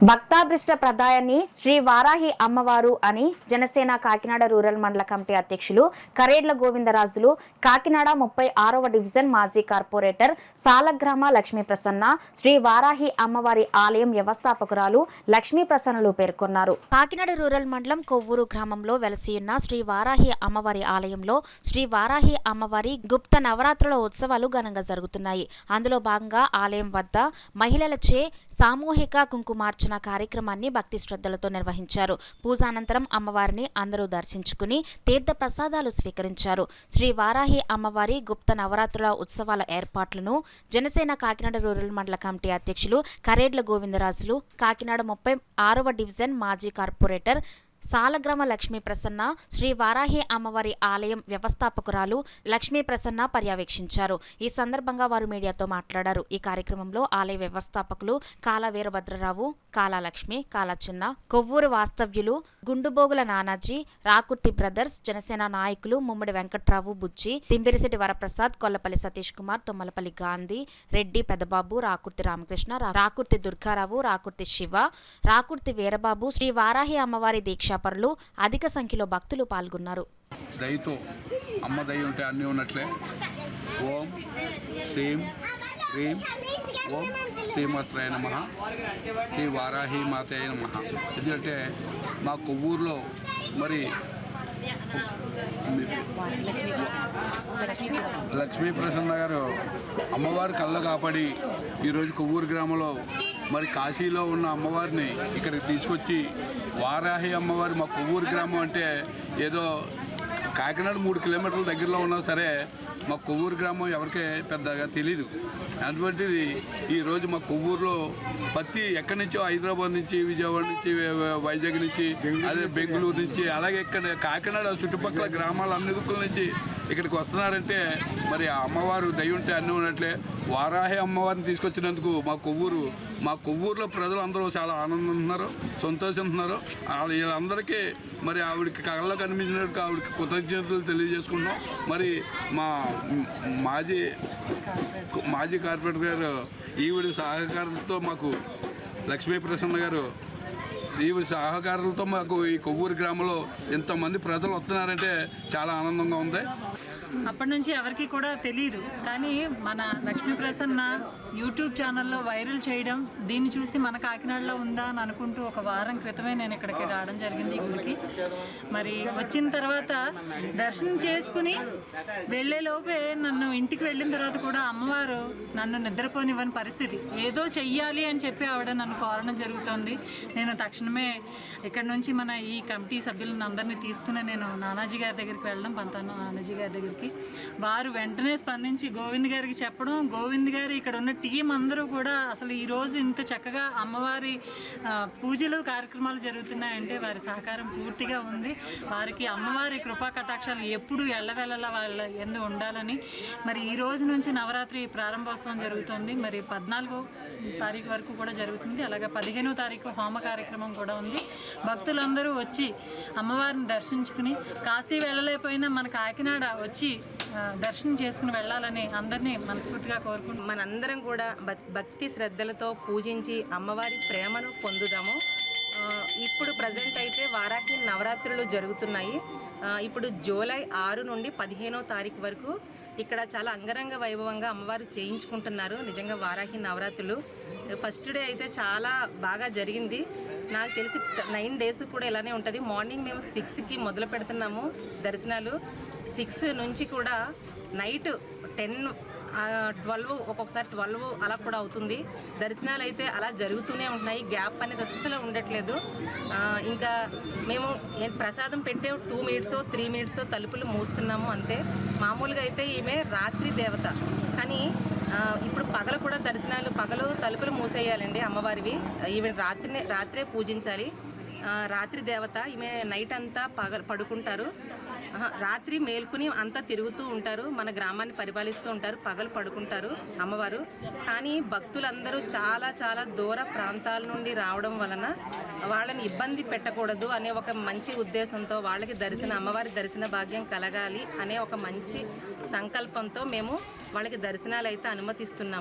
భక్తాభృష్ట ప్రదాయాన్ని శ్రీ వారాహి అమ్మవారు అని జనసేన కాకినాడ రూరల్ మండల కమిటీ అధ్యక్షులు కరేడ్ల గోవిందరాజులు, కాకినాడ 36వ డివిజన్ మాజీ కార్పొరేటర్ సాలగ్రామ లక్ష్మీ ప్రసన్న, శ్రీ వారాహి అమ్మవారి ఆలయం వ్యవస్థాపకురాలు లక్ష్మీ ప్రసన్నలు పేర్కొన్నారు. కాకినాడ రూరల్ మండలం కొవ్వూరు గ్రామంలో వెలసియున్న శ్రీ వారాహి అమ్మవారి ఆలయంలో శ్రీ వారాహి అమ్మవారి గుప్త నవరాత్రుల ఉత్సవాలు ఘనంగా జరుగుతున్నాయి. అందులో భాగంగా ఆలయం వద్ద మహిళలచే సామూహిక కుంకుమార్చన కార్యక్రమాన్ని భక్తి శ్రద్ధలతో నిర్వహించారు. పూజ అనంతరం అమ్మవారిని అందరూ దర్శించుకుని తీర్థ ప్రసాదాలు స్వీకరించారు. శ్రీ వారాహి అమ్మవారి గుప్త నవరాత్రుల ఉత్సవాల ఏర్పాట్లను జనసేన కాకినాడ రూరల్ మండల కమిటీ అధ్యక్షులు కరేడ్ల గోవిందరాజులు, కాకినాడ 36వ డివిజన్ మాజీ కార్పొరేటర్ సాలగ్రామ లక్ష్మీ ప్రసన్న, శ్రీ వారాహి అమ్మవారి ఆలయం వ్యవస్థాపకురాలు లక్ష్మీ ప్రసన్న పర్యవేక్షించారు. ఈ సందర్భంగా వారు మీడియాతో మాట్లాడారు. ఈ కార్యక్రమంలో ఆలయ వ్యవస్థాపకులు కాలా వీరభద్రరావు, కాలా లక్ష్మి, కాలా చిన్న, కొవ్వూరు వాస్తవ్యులు గుండుబోగుల నానాజీ, రాకుర్తి బ్రదర్స్, జనసేన నాయకులు ముమ్మడి వెంకట్రావు, బుజ్జి, తింబిరిశెట్టి వరప్రసాద్, కొల్లపల్లి సతీష్ కుమార్, తుమ్మలపల్లి గాంధీ, రెడ్డి పెదబాబు, రాకుర్తి రామకృష్ణ, రాకుర్తి దుర్గారావు, రాకుర్తి శివ, రాకుర్తి వీరబాబు, శ్రీ వారాహి అమ్మవారి దీక్షాపరులు అధిక సంఖ్యలో భక్తులు పాల్గొన్నారు. దయతో అమ్మ దయ ఉంటే అన్నీ ఉన్నట్లే. ఓం శ్రీం హ్రీం ఓం శ్రీమాత్రాయ నమః, శ్రీ వారాహి మాతాయ నమః. ఎందుకంటే మా కొవ్వూరులో మరి లక్ష్మీ ప్రసన్న గారు అమ్మవారి కళ్ళ కాపాడి ఈరోజు కొవ్వూరు గ్రామంలో మరి కాశీలో ఉన్న అమ్మవారిని ఇక్కడికి తీసుకొచ్చి వారాహి అమ్మవారి మా కొవ్వూరు గ్రామం అంటే ఏదో కాకినాడ 3 కిలోమీటర్ల దగ్గరలో ఉన్నా సరే మా కొవ్వూరు గ్రామం ఎవరికే పెద్దగా తెలీదు. అటువంటిది ఈరోజు మా కొవ్వూరులో ప్రతి ఎక్కడి నుంచో హైదరాబాద్ నుంచి, విజయవాడ నుంచి, వైజాగ్ నుంచి, అదే బెంగళూరు నుంచి, అలాగే ఇక్కడ కాకినాడ చుట్టుపక్కల గ్రామాల అన్ని దిక్కుల నుంచి ఇక్కడికి వస్తున్నారంటే మరి ఆ అమ్మవారు దయ ఉంటే అన్నీ ఉన్నట్లే. వారాహి అమ్మవారిని తీసుకొచ్చినందుకు మా కొవ్వూరులో ప్రజలు అందరూ చాలా ఆనందిస్తున్నారు, సంతోషిస్తున్నారు. వీళ్ళందరికీ మరి ఆవిడకి కళ్ళలో కనిపించినట్టు ఆవిడకి కృతజ్ఞతలు తెలియజేసుకుంటున్నాం. మరి మా మాజీ కార్పొరేటర్ గారు ఈవిడి సహకారంతో మాకు లక్ష్మీ ప్రసన్న గారు ఈవిడి సహకారాలతో మాకు ఈ కొవ్వూరు గ్రామంలో ఇంతమంది ప్రజలు వస్తున్నారంటే చాలా ఆనందంగా ఉంది. అప్పటి నుంచి ఎవరికి కూడా తెలియదు, కానీ మన లక్ష్మీ ప్రసన్న యూట్యూబ్ ఛానల్లో వైరల్ చేయడం, దీన్ని చూసి మన కాకినాడలో ఉందా అని అనుకుంటూ ఒక వారం క్రితమే నేను ఇక్కడికి రావడం జరిగింది ఈ గుడికి. మరి వచ్చిన తర్వాత దర్శనం చేసుకుని వెళ్ళేలోపే నన్ను ఇంటికి వెళ్ళిన తర్వాత కూడా అమ్మవారు నన్ను నిద్రపోనివ్వని పరిస్థితి. ఏదో చెయ్యాలి అని చెప్పి ఆవిడ నన్ను కోరడం జరుగుతుంది. నేను తక్షణమే ఇక్కడ నుంచి మన ఈ కమిటీ సభ్యులను అందరినీ తీసుకుని నేను నానాజీ గారి దగ్గరికి వెళ్ళడం, పంతాను నానాజీ గారి దగ్గరికి. వారు వెంటనే స్పందించి గోవింద్ గారికి చెప్పడం, గోవింద్ గారు ఇక్కడ ఉన్న టీం అందరూ కూడా అసలు ఈరోజు ఇంత చక్కగా అమ్మవారి పూజలు కార్యక్రమాలు జరుగుతున్నాయంటే వారి సహకారం పూర్తిగా ఉంది. వారికి అమ్మవారి కృపా కటాక్షాలు ఎప్పుడు ఎల్లవెల్లలా వాళ్ళ ఎందు ఉండాలని. మరి ఈ రోజు నుంచి నవరాత్రి ప్రారంభోత్సవం జరుగుతుంది. మరి 14వ తారీఖు వరకు కూడా జరుగుతుంది. అలాగే 15వ తారీఖు హోమ కార్యక్రమం కూడా ఉంది. భక్తులందరూ వచ్చి అమ్మవారిని దర్శించుకుని కాశీ వెళ్ళలేకపోయినా మన కాకినాడ వచ్చి దర్శనం చేసుకుని వెళ్ళాలని అందరినీ మనస్ఫూర్తిగా కోరుకుంటున్నాం. మనందరం కూడా భక్తి శ్రద్ధలతో పూజించి అమ్మవారి ప్రేమను పొందుదాము. ఇప్పుడు ప్రజెంట్ అయితే వారాహి నవరాత్రులు జరుగుతున్నాయి. ఇప్పుడు జూలై 6 నుండి 15వ తారీఖు వరకు ఇక్కడ చాలా అంగరంగ వైభవంగా అమ్మవారు చేయించుకుంటున్నారు. నిజంగా వారాహి నవరాత్రులు ఫస్ట్ డే అయితే చాలా బాగా జరిగింది. నాకు తెలిసి 9 days కూడా ఇలానే ఉంటుంది. మార్నింగ్ మేము 6కి మొదలు పెడుతున్నాము దర్శనాలు. 6 నుంచి కూడా నైట్ 10, 12, ఒక్కొక్కసారి 12 అలా కూడా అవుతుంది. దర్శనాలు అయితే అలా జరుగుతూనే ఉంటున్నాయి. గ్యాప్ అనేది అస్సలు ఉండట్లేదు. ఇంకా మేము ప్రసాదం పెట్టే 2 minutes 3 minutes తలుపులు మూస్తున్నాము అంతే. మామూలుగా అయితే ఈమె రాత్రి దేవత, కానీ ఇప్పుడు పగలు కూడా దర్శనాలు, పగలు తలుపులు మూసేయాలండి అమ్మవారివి. ఈమె రాత్రే పూజించాలి. రాత్రి దేవత ఈమె. నైట్ అంతా పడుకుంటారు, రాత్రి మేల్కుని అంతా తిరుగుతూ ఉంటారు, మన గ్రామాన్ని పరిపాలిస్తూ ఉంటారు. పగలు పడుకుంటారు అమ్మవారు. కానీ భక్తులందరూ చాలా చాలా దూర ప్రాంతాల నుండి రావడం వలన వాళ్ళని ఇబ్బంది పెట్టకూడదు అనే ఒక మంచి ఉద్దేశంతో, వాళ్ళకి అమ్మవారి దర్శన భాగ్యం కలగాలి అనే ఒక మంచి సంకల్పంతో మేము వాళ్ళకి దర్శనాలు అయితే అనుమతిస్తున్నాము.